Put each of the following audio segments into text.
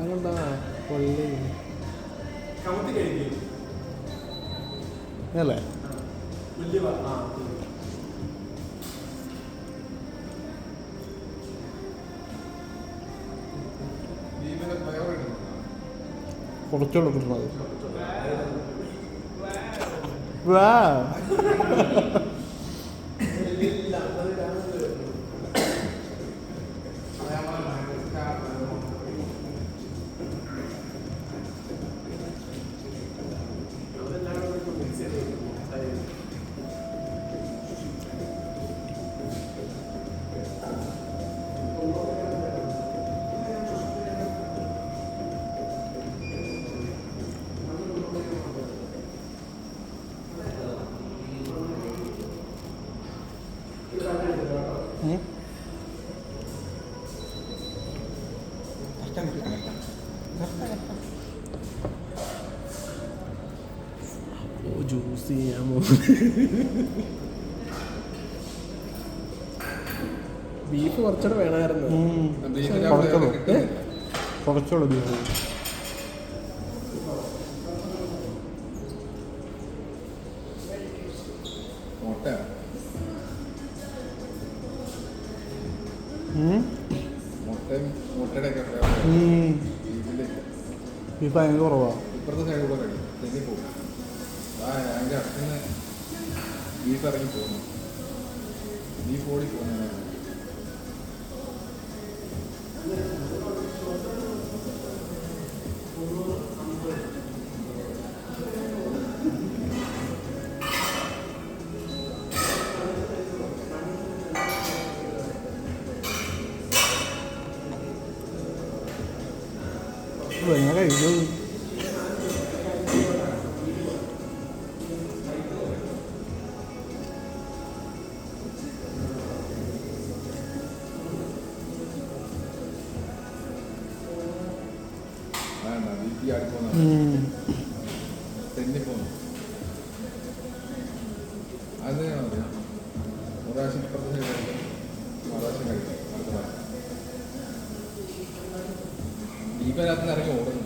കണ്ടാ കൊള്ളി അല്ലേ കുറച്ചുള്ളൂ കിട്ടുന്നത്. വാ ജ്യൂസ് ചെയ്യാമോ? ബീഫ് കുറച്ചുകൂടെ വേണമായിരുന്നു. കുറച്ചുള്ളൂ ബീഫ്. ബീഫ് ഭയങ്കര കുറവാ. ഇപ്പുറത്തെ സൈഡ് കൂടെ കഴിയും, തെന്നി പോകും. അതിൻ്റെ അടുത്തുനിന്ന് ബീഫ് ഇറങ്ങി പോകുന്നു, ബീഫ് ഓടി പോകുന്ന ഞാൻ കഴിച്ചു. തെന്നി പോകുന്നു. അത് ഒരു പ്രാവശ്യം ഇപ്പുറത്തെ സൈഡ് കഴിക്കും, മറുപ്രാവശ്യം കഴിക്കും. അടുത്ത പ്രാവശ്യം ബീഫിനകത്ത് ഇറങ്ങി ഓടുന്നു.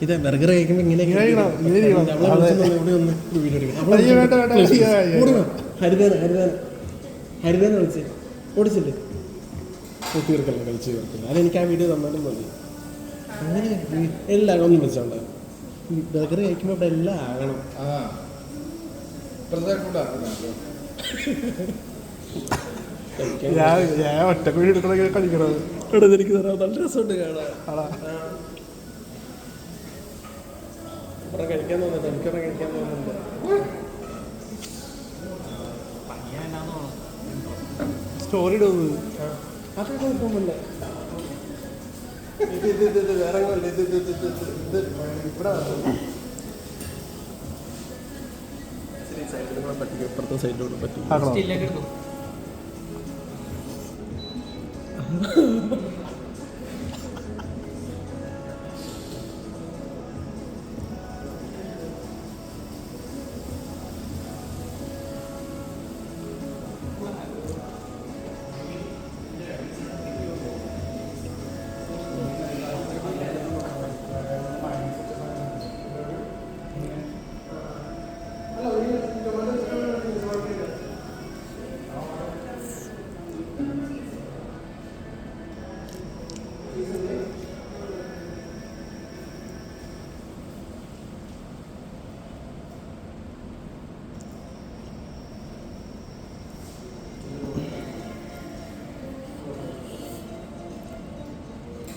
ഇത് ബർഗർ കഴിക്കുമ്പോൾ ഇങ്ങനെ ഹരിതേനെ വിളിച്ച് ഓടിച്ചില്ലേ? തീർക്കല്ല, കഴിച്ച് തീർക്കില്ല. അതെനിക്ക് ആ വീഡിയോ തന്നാലും മതി. അങ്ങനെ എല്ലാം ഒന്നും വിളിച്ചോണ്ട. ബർഗർ കഴിക്കുമ്പോൾ ഇവിടെ എല്ലാം ആകണം. ഞാൻ ഒറ്റക്കുഴി എടുക്കണ കളിക്കണത്. എനിക്ക് തരാം, നല്ല രസമുണ്ട് കാണാൻ. ഇവിടെ കഴിക്കാൻ തോന്നുന്നുണ്ട്, എനിക്കിവിടെ കഴിക്കാൻ തോന്നുന്നുണ്ട്. സ്റ്റോറി ഇടുന്നത് അതൊക്കെ കുഴപ്പമില്ല. ഇത് വേറെ ഇവിടെ സൈഡിലൂടെ പറ്റിക്കും, ഇപ്പുറത്തെ സൈഡിലൂടെ പറ്റിക്കും.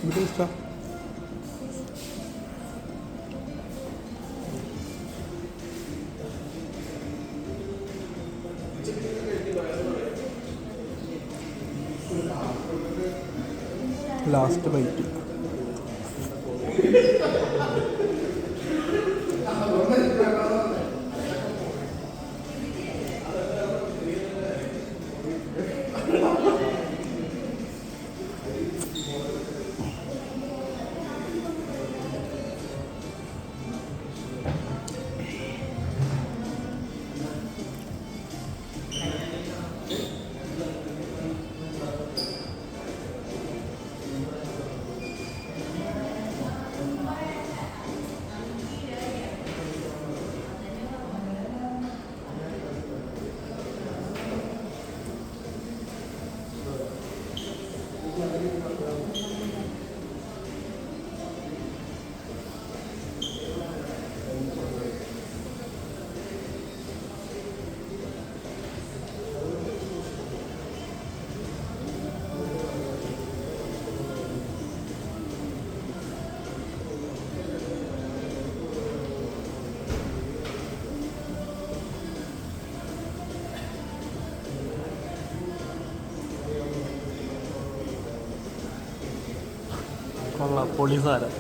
Mitä sitä? Last bite. കൊള്ളാം, പൊളിസാരം.